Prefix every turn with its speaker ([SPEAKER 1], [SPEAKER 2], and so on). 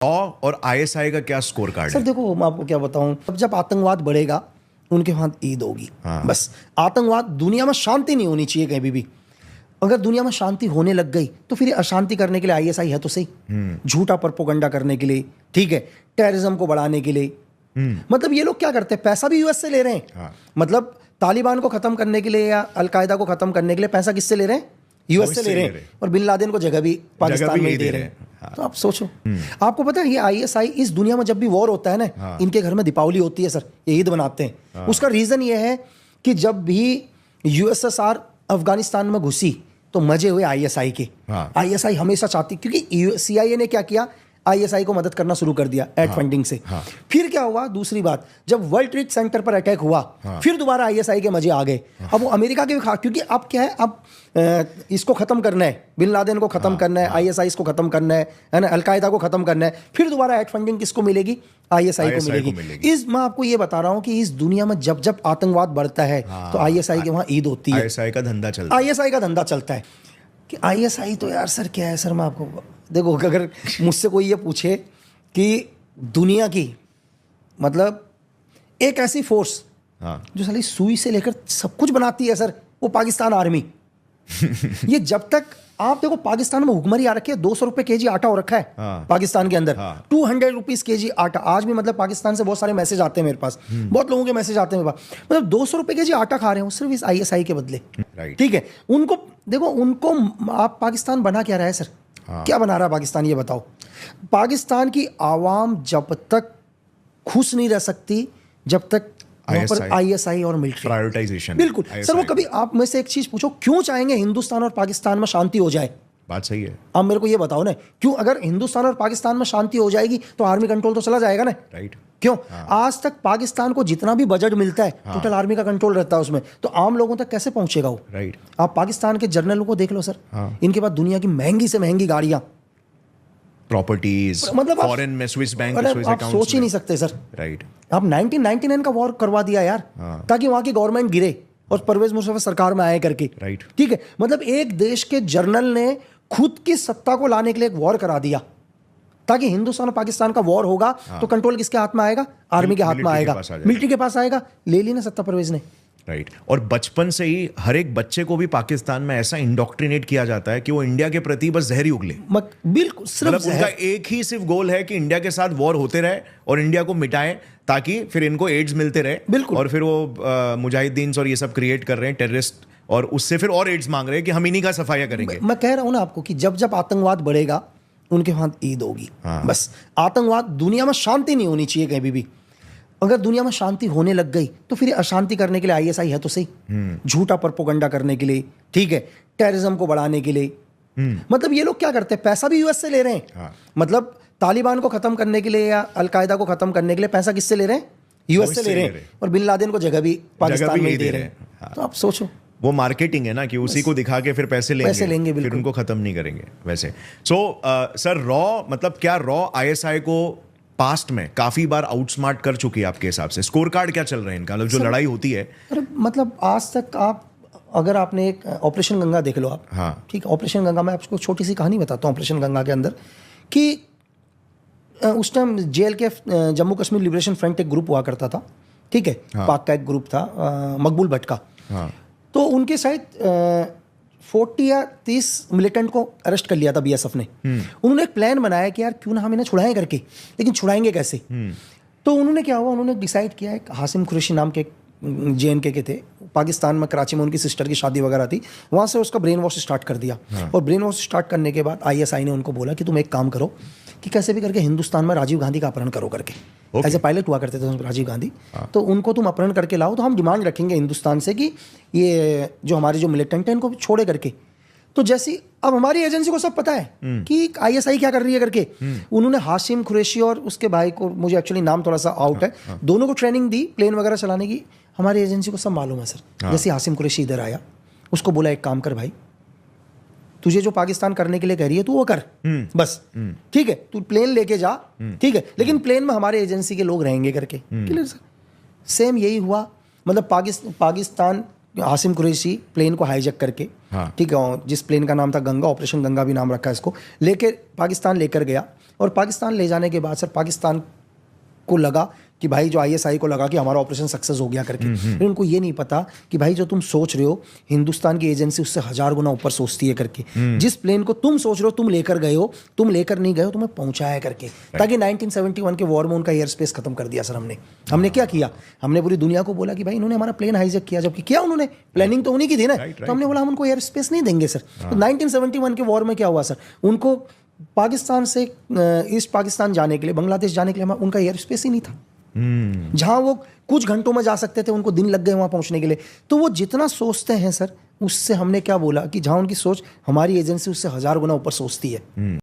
[SPEAKER 1] और आईएसआई का क्या स्कोर कार्ड
[SPEAKER 2] सर
[SPEAKER 1] है?
[SPEAKER 2] देखो, मैं आपको क्या बताऊं, जब आतंकवाद बढ़ेगा उनके वहां ईद होगी। बस आतंकवाद, दुनिया में शांति नहीं होनी चाहिए कहीं भी। अगर दुनिया में शांति होने लग गई तो फिर अशांति करने के लिए आईएसआई है तो सही, झूठा प्रोपेगेंडा करने के लिए, ठीक है, टेररिज्म को बढ़ाने के लिए। मतलब ये लोग क्या करते हैं, पैसा भी यूएस से ले रहे हैं। मतलब तालिबान को खत्म करने के लिए या अलकायदा को खत्म करने के लिए पैसा किससे ले रहे हैं? यूएस से ले रहे हैं। और बिन लादेन को जगह भी पाकिस्तान में दे रहे हैं। तो आप सोचो, आपको पता है ये आईएसआई, इस दुनिया में जब भी वॉर होता है ना, इनके घर में दीपावली होती है सर, ये ईद बनाते हैं। उसका रीजन ये है कि जब भी यूएसएसआर अफगानिस्तान में घुसी तो मजे हुए आईएसआई के। आईएसआई हमेशा चाहती, क्योंकि सीआईए ने क्या किया, आईएसआई को मदद करना शुरू कर दिया एड फंडिंग से। फिर क्या हुआ, दूसरी बात, जब वर्ल्ड ट्रेड सेंटर पर अटैक हुआ, फिर दोबारा आईएसआई के मजे आ गए। अब वो अमेरिका के भी क्योंकि अब क्या है, अब इसको खत्म करना है, बिन लादेन को खत्म करना है, आईएसआई को खत्म करना है ना, अलकायदा को खत्म करना है, फिर दोबारा एड फंडिंग किसको मिलेगी? आईएसआई को मिलेगी। इस मैं आपको ये बता रहा हूं कि इस दुनिया में जब जब आतंकवाद बढ़ता है तो आईएसआई के वहां ईद होती है।
[SPEAKER 1] आईएसआई का धंधा चलता है।
[SPEAKER 2] आईएसआई का धंधा चलता है कि आईएसआई तो यार सर क्या है सर, मैं आपको देखो, अगर मुझसे कोई ये पूछे कि दुनिया की मतलब एक ऐसी फोर्स जो साली सुई से लेकर सब कुछ बनाती है सर, वो पाकिस्तान आर्मी। ये जब तक आप देखो, पाकिस्तान में भुखमरी आ रखी है, 200 रुपए केजी आटा हो रखा है पाकिस्तान के अंदर, 200 रुपीज केजी आटा। आज भी मतलब पाकिस्तान से बहुत सारे मैसेज आते हैं मेरे पास, बहुत लोगों के मैसेज आते हैं मेरे पास, मतलब 200 रुपए केजी आटा खा रहे हो सिर्फ इस आईएसआई के बदले। ठीक है, उनको देखो, उनको आप पाकिस्तान बना क्या रहा है सर? क्या बना रहा है पाकिस्तान, ये बताओ। पाकिस्तान की आवाम जब तक खुश नहीं रह सकती जब तक आईएसआई और मिलिट्री
[SPEAKER 1] प्रायोरिटाइजेशन।
[SPEAKER 2] बिल्कुल सर, वो कभी आप में से एक चीज पूछो, क्यों चाहेंगे हिंदुस्तान और पाकिस्तान में शांति हो जाए?
[SPEAKER 1] बात सही है।
[SPEAKER 2] आप मेरे को ये बताओ ना, क्यों? अगर हिंदुस्तान और पाकिस्तान में शांति हो जाएगी तो आर्मी कंट्रोल तो चला जाएगा ना।
[SPEAKER 1] राइट।
[SPEAKER 2] क्यों? आज तक पाकिस्तान को जितना भी बजट मिलता है टोटल आर्मी का कंट्रोल रहता है उसमें, तो आम लोगों तक कैसे पहुंचेगा वो?
[SPEAKER 1] राइट।
[SPEAKER 2] आप पाकिस्तान के जर्नलों को देख लो सर, इनके पास दुनिया की महंगी से महंगी गाड़ियां,
[SPEAKER 1] प्रॉपर्टीज,
[SPEAKER 2] मतलब
[SPEAKER 1] फॉरेन में स्विस बैंक,
[SPEAKER 2] आप सोच ही नहीं सकते सर।
[SPEAKER 1] राइट।
[SPEAKER 2] आप 1999 का वॉर करवा दिया यार, ताकि वहां की गवर्नमेंट गिरे और परवेज मुशर्रफ सरकार में आए करके।
[SPEAKER 1] राइट।
[SPEAKER 2] ठीक है, मतलब एक देश के जर्नल ने खुद की सत्ता को लाने के लिए एक वॉर करा दिया, ताकि हिंदुस्तान और पाकिस्तान का वॉर होगा तो कंट्रोल किसके हाथ में आएगा? आर्मी के हाथ में आएगा, मिलिट्री के पास आएगा। ले ली ना सत्ता परवेज ने।
[SPEAKER 1] राइट। और बचपन से ही हर एक बच्चे को भी पाकिस्तान में ऐसा इंडोक्ट्रिनेट किया जाता है कि वो इंडिया के प्रति बस जहर ही उगले।
[SPEAKER 2] बिल्कुल, सिर्फ
[SPEAKER 1] मतलब उनका एक ही सिर्फ गोल है कि इंडिया के साथ वॉर होते रहे और इंडिया को मिटाएं, ताकि फिर इनको एड्स मिलते रहे।
[SPEAKER 2] बिल्कुल।
[SPEAKER 1] और फिर वो मुजाहिदीन और ये सब क्रिएट कर रहे हैं, टेररिस्ट, और उससे फिर और एड्स मांग रहे हैं कि हम इन्हीं का सफाया करेंगे।
[SPEAKER 2] मैं कह रहा हूं ना आपको कि जब जब आतंकवाद बढ़ेगा उनके वहां ईद होगी। बस आतंकवाद, दुनिया में शांति नहीं होनी चाहिए कहीं भी। अगर दुनिया में शांति होने लग गई तो फिर अशांति करने के लिए आईएसआई है तो सही, झूठा प्रोपेगेंडा करने के लिए, ठीक है, टेररिज्म को बढ़ाने के लिए। मतलब ये लोग क्या करते हैं, पैसा भी यूएस से ले रहे हैं। मतलब तालिबान को खत्म करने के लिए या अलकायदा को खत्म करने के लिए पैसा किससे ले रहे हैं? यूएस से ले रहे हैं। और बिन लादेन को जगह भी पाकिस्तान में दे रहे हैं। तो आप सोचो, वो
[SPEAKER 1] मार्केटिंग है ना, कि उसी को दिखा के फिर पैसे लेंगे फिर उनको खत्म नहीं करेंगे वैसे। सर, रॉ मतलब क्या रॉ आईएसआई को पास्ट में काफी बार आउटस्मार्ट कर चुकी है आपके हिसाब से? स्कोर कार्ड क्या चल रहे हैं इनका, मतलब जो लड़ाई होती है?
[SPEAKER 2] अरे मतलब आज तक आप, अगर आपने एक ऑपरेशन गंगा देख लो आप, ठीक है, ऑपरेशन गंगा में आपको छोटी सी कहानी बताता हूँ ऑपरेशन गंगा के अंदर, कि उस time JLK Jammu Kashmir liberation front एक ग्रुप हुआ करता था, ठीक है, पाक का एक ग्रुप था, मकबूल भट्ट का। तो उनके शायद 40 या 30 मिलिटेंट को अरेस्ट कर लिया था बीएसएफ ने। उन्होंने एक प्लान बनाया कि यार क्यों ना हम इन्हें छुड़ाएं करके, लेकिन छुड़ाएंगे कैसे? तो उन्होंने क्या हुआ, उन्होंने डिसाइड किया, एक हासिम कुरैशी नाम के JNK के थे, पाकिस्तान में कराची में उनकी सिस्टर की शादी वगैरह थी, वहाँ से उसका ब्रेन वॉश स्टार्ट कर दिया। और ब्रेन वॉश स्टार्ट करने के बाद आईएसआई ने उनको बोला कि तुम एक काम करो कि कैसे भी करके हिंदुस्तान में राजीव गांधी का अपहरण करो करके। ऐसे पायलट हुआ करते थे राजीव गांधी, तो उनको तुम अपहरण करके लाओ, तो हम डिमांड रखेंगे हिंदुस्तान से कि ये जो हमारे जो मिलिटेंट हैं इनको छोड़े करके। तो जैसी अब हमारी एजेंसी को सब पता है कि आईएसआई क्या कर रही है करके, उन्होंने हाशिम कुरैशी और उसके भाई को, मुझे एक्चुअली नाम थोड़ा सा आउट है, दोनों को ट्रेनिंग दी प्लेन वगैरह चलाने की। हमारी एजेंसी को सब मालूम है सर। जैसे हाशिम कुरैशी इधर आया, उसको बोला एक काम कर भाई, तुझे जो पाकिस्तान करने के लिए कह रही है तू वो कर, बस, ठीक है, तू प्लेन लेके जा, ठीक है, लेकिन प्लेन में हमारे एजेंसी के लोग रहेंगे करके। Clear sir? सेम यही हुआ, मतलब पाकिस्तान हासिम कुरैशी प्लेन को हाईजैक करके, ठीक है, जिस प्लेन का नाम था गंगा, ऑपरेशन गंगा भी नाम रखा है इसको, लेके पाकिस्तान लेकर गया। और पाकिस्तान ले जाने के बाद सर पाकिस्तान को लगा कि भाई जो आईएसआई को लगा कि हमारा ऑपरेशन सक्सेस हो गया करके, फिर उनको ये नहीं पता कि भाई जो तुम सोच रहे हो हिंदुस्तान की एजेंसी उससे 1000 गुना ऊपर सोचती है करके। जिस प्लेन को तुम सोच रहे हो तुम लेकर गए हो, तुम लेकर नहीं गए हो, तुम्हें पहुंचाया करके, ताकि 1971 के वॉर में उनका एयर स्पेस खत्म कर दिया सर हमने क्या किया, हमने पूरी दुनिया को बोला कि भाई इन्होंने हमारा प्लेन हाईजैक किया, जबकि क्या उन्होंने प्लानिंग तो उन्हीं की थी ना, तो हमने बोला हम उनको एयर स्पेस नहीं देंगे सर। तो 1971 के वॉर में क्या हुआ सर, उनको पाकिस्तान से ईस्ट पाकिस्तान जाने के लिए, बांग्लादेश जाने के लिए उनका एयर स्पेस ही नहीं था। जहां वो कुछ घंटों में जा सकते थे उनको दिन लग गए वहां पहुंचने के लिए। तो वो जितना सोचते हैं सर, उससे हमने क्या बोला कि जहां उनकी सोच, हमारी एजेंसी उससे 1000 गुना ऊपर सोचती है।